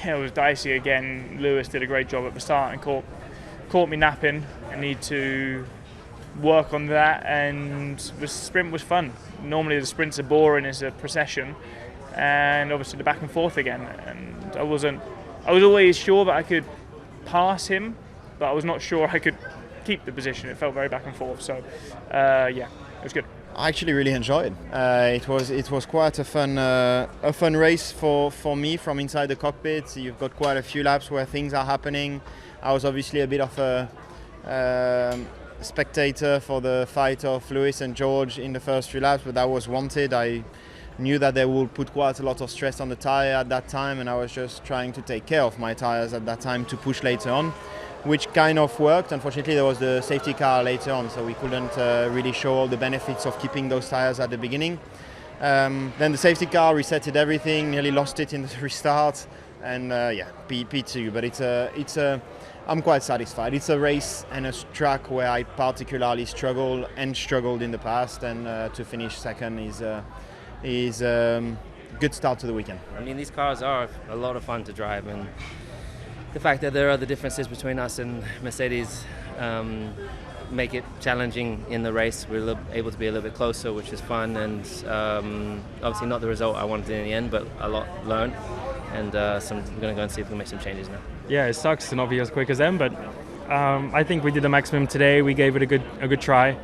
it was dicey again. Lewis did a great job at the start and caught me napping. I need to work on that, and the sprint was fun. Normally the sprints are boring as a procession, and obviously the back and forth again. And I was always sure that I could pass him, but I was not sure I could keep the position. It felt very back and forth. So it was good. I actually really enjoyed. It was quite a fun race for me from inside the cockpit. You've got quite a few laps where things are happening. I was obviously a bit of a spectator for the fight of Lewis and George in the first few laps, but that was wanted. I knew that they would put quite a lot of stress on the tyre at that time, and I was just trying to take care of my tyres at that time to push later on, which kind of worked. Unfortunately, there was the safety car later on, so we couldn't really show all the benefits of keeping those tyres at the beginning. Then the safety car resetted everything, nearly lost it in the restart, and P2. But I'm quite satisfied. It's a race and a track where I particularly struggled in the past, and to finish second is good start to the weekend. I mean, these cars are a lot of fun to drive, and the fact that there are the differences between us and Mercedes make it challenging in the race. We're able to be a little bit closer, which is fun, and obviously not the result I wanted in the end, but a lot learned, and we're going to go and see if we can make some changes now. Yeah, it sucks to not be as quick as them, but I think we did the maximum today. We gave it a good try.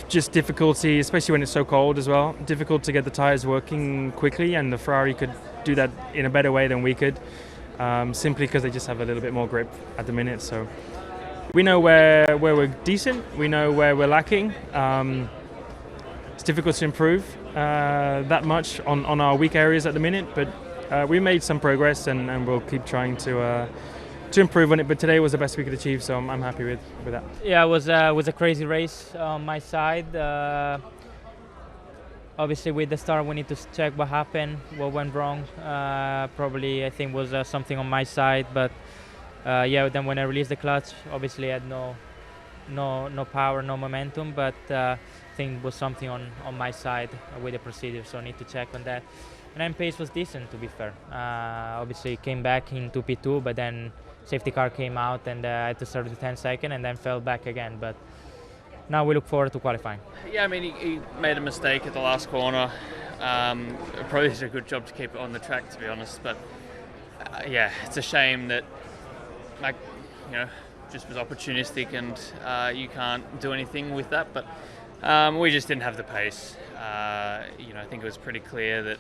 Just difficulty, especially when it's so cold as well. Difficult to get the tyres working quickly, and the Ferrari could do that in a better way than we could, simply because they just have a little bit more grip at the minute. So we know where we're decent, we know where we're lacking. It's difficult to improve that much on our weak areas at the minute, but we made some progress, and we'll keep trying to improve on it. But today was the best we could achieve, so I'm happy with that. Yeah, it was a crazy race on my side. Obviously, with the start, we need to check what happened, what went wrong. Probably, I think, was something on my side. But then when I released the clutch, obviously, I had no power, no momentum. But I think it was something on my side with the procedure, so I need to check on that. And then pace was decent, to be fair. Obviously, came back into P2, but then safety car came out, and I had to start with 10 seconds, and then fell back again. But now we look forward to qualifying. Yeah, I mean, he made a mistake at the last corner. Probably did a good job to keep it on the track, to be honest. But it's a shame that, just was opportunistic, and you can't do anything with that. But we just didn't have the pace. I think it was pretty clear that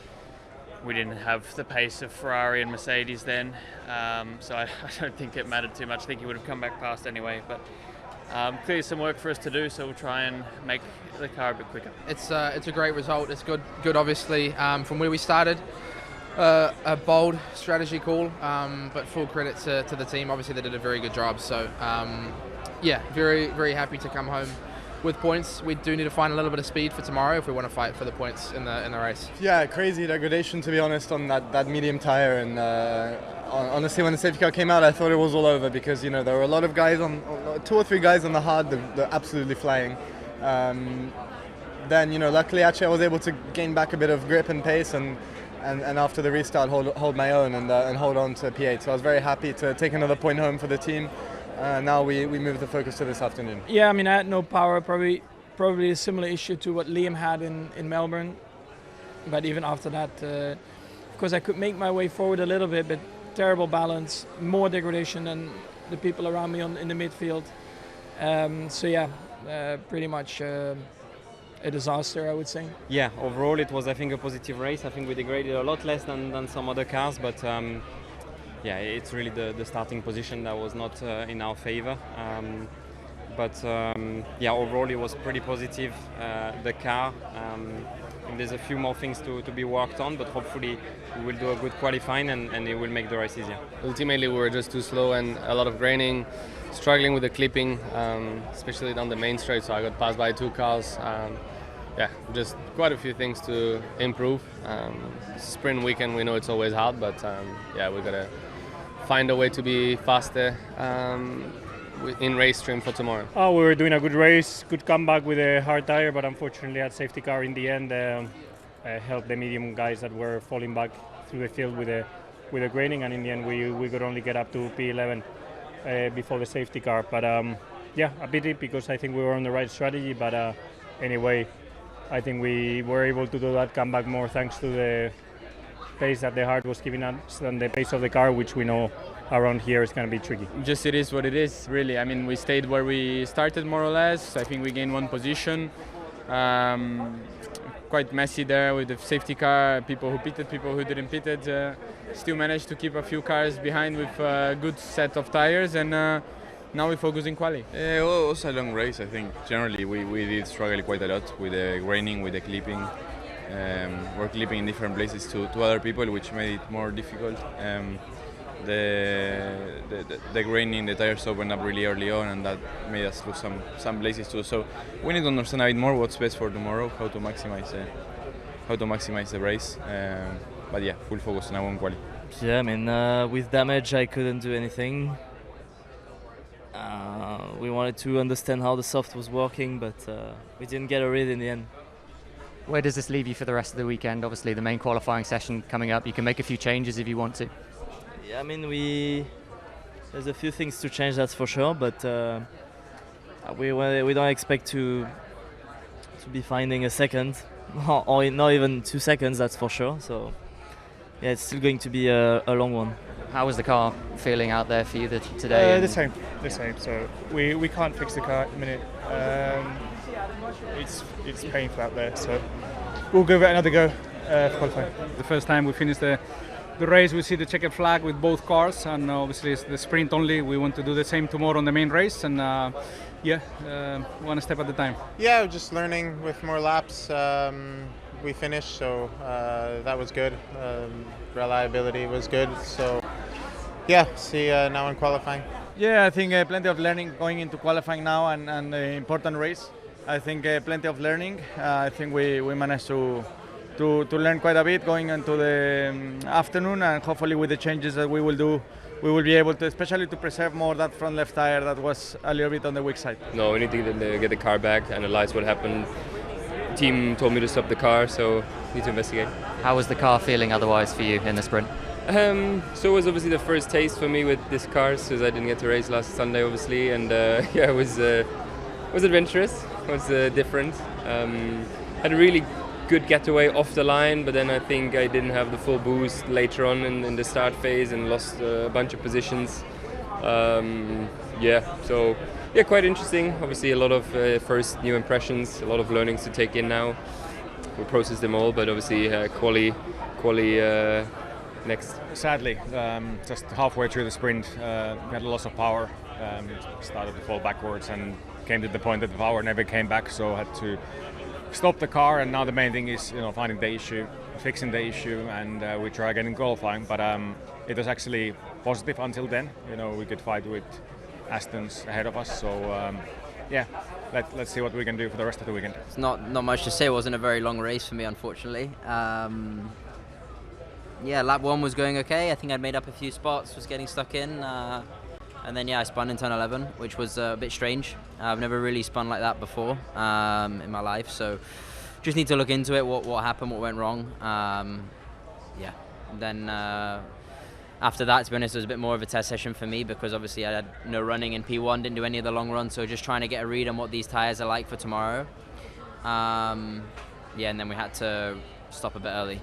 we didn't have the pace of Ferrari and Mercedes then. So I don't think it mattered too much. I think he would have come back fast anyway. But clearly some work for us to do, so we'll try and make the car a bit quicker. It's a great result. It's good obviously, from where we started. A bold strategy call, but full credit to the team. Obviously they did a very good job. So very, very happy to come home with points. We do need to find a little bit of speed for tomorrow if we want to fight for the points in the race. Yeah, crazy degradation, to be honest, on that medium tyre, and honestly when the safety car came out I thought it was all over, because there were a lot of guys on 2 or 3 guys on the hard, they're absolutely flying. Then luckily actually I was able to gain back a bit of grip and pace, and after the restart hold my own and hold on to P8. So I was very happy to take another point home for the team. Now we move the focus to this afternoon. Yeah, I mean, I had no power, probably a similar issue to what Liam had in Melbourne. But even after that, of course, I could make my way forward a little bit, but terrible balance, more degradation than the people around me in the midfield. Pretty much a disaster, I would say. Yeah, overall it was, I think, a positive race. I think we degraded a lot less than some other cars, but it's really the starting position that was not in our favor. Overall it was pretty positive. The car, there's a few more things to be worked on, but hopefully we will do a good qualifying and it will make the race easier. Ultimately we were just too slow and a lot of graining, struggling with the clipping, especially down the main straight, so I got passed by 2 cars. Just quite a few things to improve. Sprint weekend, we know it's always hard, but we've got to find a way to be faster in race stream for tomorrow. We were doing a good race, good comeback with a hard tire, but unfortunately that safety car in the end helped the medium guys that were falling back through the field with the graining, and in the end we could only get up to P11 before the safety car. But yeah, a pity because I think we were on the right strategy. But anyway, I think we were able to do that comeback more thanks to the pace that the hard was giving us than the pace of the car, which we know around here is going to be tricky. Just it is what it is, really. I mean, we stayed where we started more or less. I think we gained one position. Quite messy there with the safety car, people who pitted, people who didn't pit it. Still managed to keep a few cars behind with a good set of tires, and now we focus in quali. Well, it was a long race. I think generally we did struggle quite a lot with the graining, with the clipping. We're clipping in different places to other people, which made it more difficult. The graining, the tires opened up really early on, and that made us lose some places too. So we need to understand a bit more what's best for tomorrow, how to maximize the race. But yeah, full focus now on quali. Yeah, I mean, with damage, I couldn't do anything. We wanted to understand how the soft was working, but we didn't get a read in the end. Where does this leave you for the rest of the weekend? Obviously, the main qualifying session coming up. You can make a few changes if you want to. Yeah, I mean, there's a few things to change, that's for sure, but we don't expect to be finding a second, or not even 2 seconds, that's for sure. So yeah, it's still going to be a long one. How was the car feeling out there for you today? The same. So we can't fix the car at the minute. It's painful out there, so we'll give it another go for qualifying. The first time we finished the race, we see the checkered flag with both cars, and obviously it's the sprint only. We want to do the same tomorrow on the main race, and one step at a time. Yeah, just learning with more laps. We finished, so that was good. Reliability was good, so yeah, see now in qualifying. Yeah, I think plenty of learning going into qualifying now and an important race. I think plenty of learning. I think we managed to learn quite a bit going into the afternoon, and hopefully with the changes that we will do, we will be able to, especially to preserve more that front left tire that was a little bit on the weak side. No, we need to get the car back, analyze what happened. The team told me to stop the car, so need to investigate. How was the car feeling otherwise for you in the sprint? So it was obviously the first taste for me with this car, because I didn't get to race last Sunday, obviously, and yeah, it was adventurous. It was different. Had a really good getaway off the line, but then I think I didn't have the full boost later on in the start phase and lost a bunch of positions. So quite interesting. Obviously a lot of first new impressions, a lot of learnings to take in now. We'll process them all, but obviously quali next. Sadly, just halfway through the sprint, we had a loss of power, started to fall backwards and came to the point that the power never came back, so had to stop the car. And now the main thing is finding the issue, fixing the issue, and we try again in qualifying. But it was actually positive until then. We could fight with Astons ahead of us. So let's see what we can do for the rest of the weekend. It's not much to say. It wasn't a very long race for me, unfortunately. Lap 1 was going okay. I think I'd made up a few spots, was getting stuck in. And then I spun in turn 11, which was a bit strange. I've never really spun like that before in my life, so just need to look into it, what happened, what went wrong. Then after that, to be honest, it was a bit more of a test session for me, because obviously I had no running in P1, didn't do any of the long runs, so just trying to get a read on what these tyres are like for tomorrow. And then we had to stop a bit early.